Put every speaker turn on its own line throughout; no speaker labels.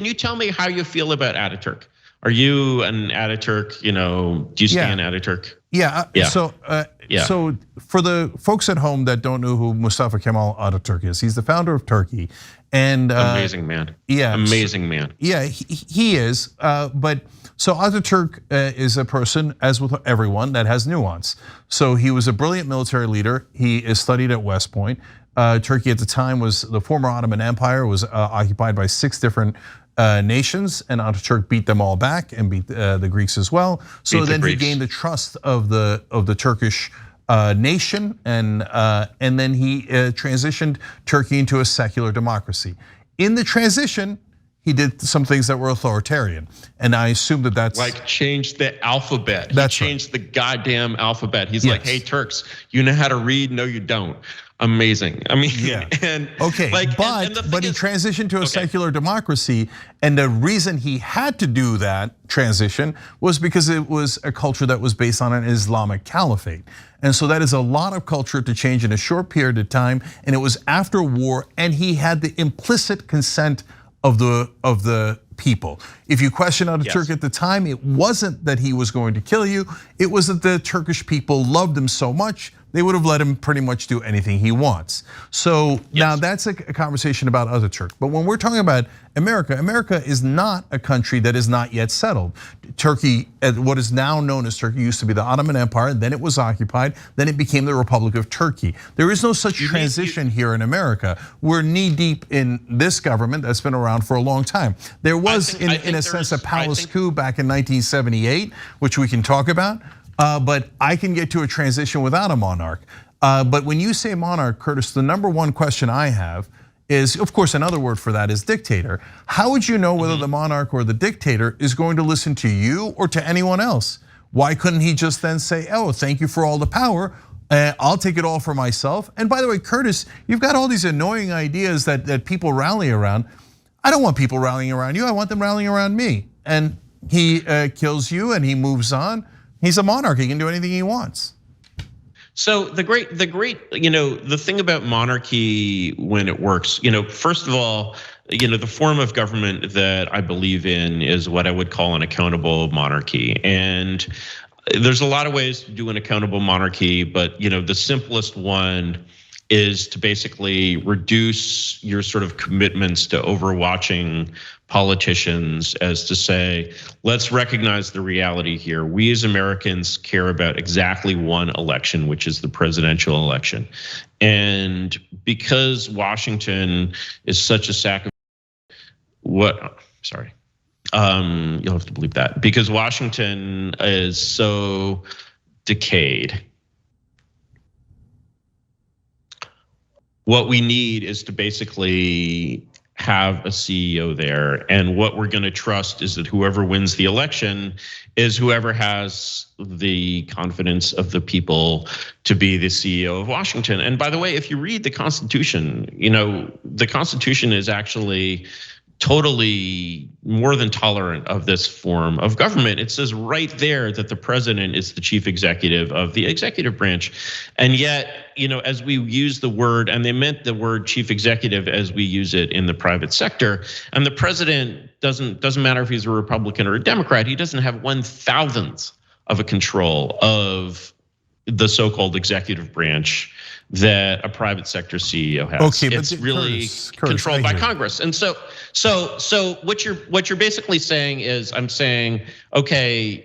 you tell me how you feel about Ataturk? Are you an Ataturk? Do you stand Ataturk?
Yeah. So for the folks at home that don't know who Mustafa Kemal Ataturk is, he's the founder of Turkey, and
amazing man. Yeah, amazing man.
Yeah, he is. But so Ataturk is a person, as with everyone, that has nuance. So he was a brilliant military leader. He is studied at West Point. Turkey at the time was the former Ottoman Empire, was occupied by 6 different nations, and Ataturk beat them all back and beat the Greeks as well. So then he gained the trust of the Turkish nation, and then he transitioned Turkey into a secular democracy. In the transition, he did some things that were authoritarian, and I assume that's
like changed the alphabet.
He
changed the goddamn alphabet. He's like, hey Turks, you know how to read? No, you don't. Amazing. I mean, and
okay, but he transitioned to a secular democracy, and the reason he had to do that transition was because it was a culture that was based on an Islamic caliphate. And so that is a lot of culture to change in a short period of time, and it was after war, and he had the implicit consent of the people. If you question Ataturk at the time, it wasn't that he was going to kill you, it was that the Turkish people loved him so much they would have let him pretty much do anything he wants. So now that's a conversation about Ataturk. But when we're talking about America, America is not a country that is not yet settled. Turkey, what is now known as Turkey, used to be the Ottoman Empire, then it was occupied, then it became the Republic of Turkey. There is no such transition here in America. We're knee deep in this government that's been around for a long time. There was, in a sense, a palace coup back in 1978, which we can talk about. But I can get to a transition without a monarch. But when you say monarch, Curtis, the number one question I have is, of course, another word for that is dictator. How would you know whether the monarch or the dictator is going to listen to you or to anyone else? Why couldn't he just then say, oh, thank you for all the power, I'll take it all for myself? And by the way, Curtis, you've got all these annoying ideas that people rally around. I don't want people rallying around you, I want them rallying around me. And he kills you and he moves on. He's a monarch, he can do anything he wants.
So the thing about monarchy when it works, first of all, the form of government that I believe in is what I would call an accountable monarchy. And there's a lot of ways to do an accountable monarchy, but the simplest one is to basically reduce your sort of commitments to overwatching politicians, as to say, let's recognize the reality here. We as Americans care about exactly one election, which is the presidential election. And because Washington is such a you'll have to believe that, because Washington is so decayed. What we need is to basically have a CEO there, and what we're going to trust is that whoever wins the election is whoever has the confidence of the people to be the CEO of Washington. And by the way, if you read the Constitution, the Constitution is actually totally more than tolerant of this form of government. It says right there that the president is the chief executive of the executive branch. And yet, as we use the word, and they meant the word chief executive as we use it in the private sector, and the president doesn't matter if he's a Republican or a Democrat, he doesn't have 1/1000th of a control of the so-called executive branch that a private sector CEO has.
Okay,
it's really controlled by Congress. And so what you're basically saying is, I'm saying, okay,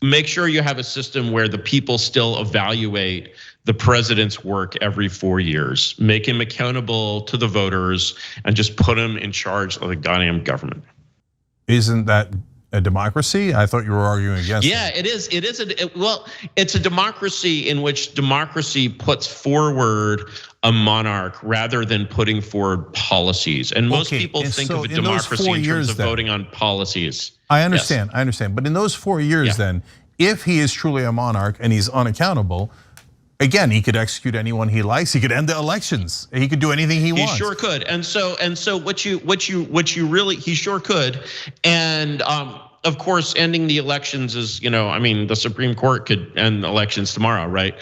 make sure you have a system where the people still evaluate the president's work every 4 years, make him accountable to the voters, and just put him in charge of the goddamn government.
Isn't that a democracy? I thought you were arguing against.
Yeah, it is. It's a democracy in which democracy puts forward a monarch rather than putting forward policies. And most people think of a democracy in terms of voting on policies.
I understand. But in those 4 years, then, if he is truly a monarch and he's unaccountable, again, he could execute anyone he likes. He could end the elections. He could do anything he wants.
He sure could. And so he sure could. And of course, ending the elections is, I mean, the Supreme Court could end elections tomorrow, right?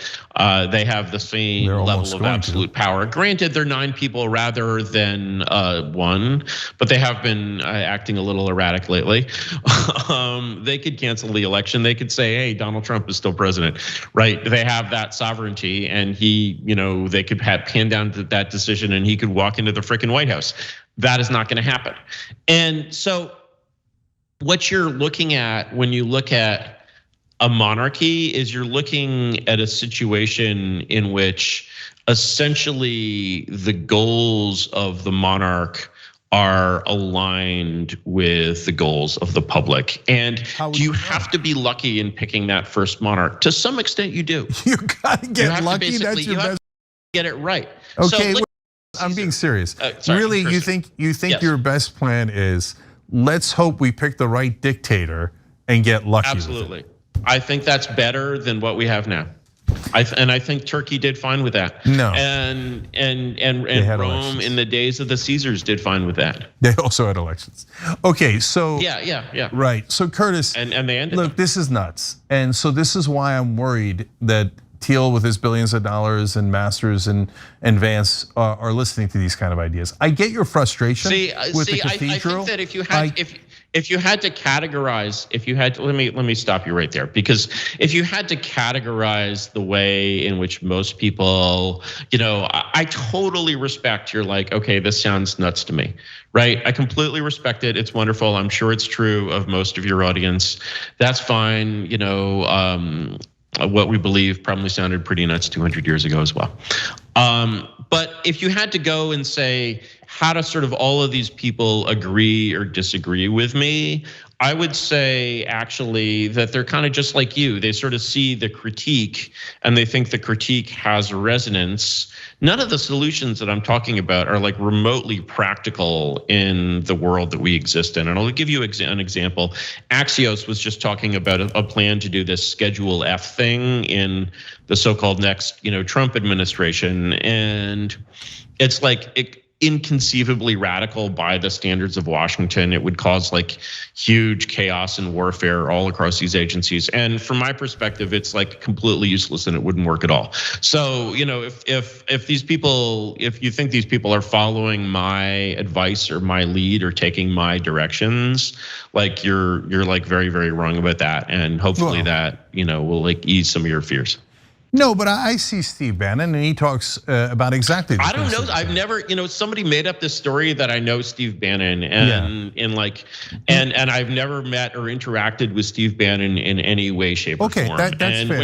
They have the same level of absolute power. Granted, they're 9 people rather than 1, but they have been acting a little erratic lately. They could cancel the election. They could say, hey, Donald Trump is still president, right? They have that sovereignty, and they could pin down that decision, and he could walk into the frickin' White House. That is not going to happen. And so what you're looking at when you look at a monarchy is you're looking at a situation in which essentially the goals of the monarch are aligned with the goals of the public. And do you have to be lucky in picking that first monarch? To some extent, you do.
You gotta get lucky. That's your best.
Get it right.
Okay, I'm being serious. Really, you think yes. Your best plan is, let's hope we pick the right dictator and get lucky?
Absolutely. I think that's better than what we have now. And I think Turkey did fine with that.
No.
And Rome elections. In the days of the Caesars did fine with that.
They also had elections. Okay, so
yeah.
Right. So Curtis,
and they ended.
Look, this is nuts. And so this is why I'm worried that Thiel with his billions of dollars and Masters and Vance are listening to these kind of ideas. I get your frustration with the cathedral.
I think that if you had to categorize, let me stop you right there, because if you had to categorize the way in which most people, I totally respect. You're like, okay, this sounds nuts to me, right? I completely respect it. It's wonderful. I'm sure it's true of most of your audience. That's fine. What we believe probably sounded pretty nuts 200 years ago as well. But if you had to go and say, how do sort of all of these people agree or disagree with me? I would say actually that they're kind of just like you. They sort of see the critique and they think the critique has resonance. None of the solutions that I'm talking about are like remotely practical in the world that we exist in. And I'll give you an example. Axios was just talking about a plan to do this Schedule F thing in the so-called next, Trump administration. And it's like inconceivably radical by the standards of Washington. It would cause like huge chaos and warfare all across these agencies. And from my perspective, it's like completely useless and it wouldn't work at all. So, if these people, if you think these people are following my advice or my lead or taking my directions, like you're like very, very wrong about that. And hopefully that, will like ease some of your fears.
No, but I see Steve Bannon and he talks about exactly this.
I don't know. I've never, somebody made up this story that I know Steve Bannon and and I've never met or interacted with Steve Bannon in any way, shape, or form.
Okay, that's fair.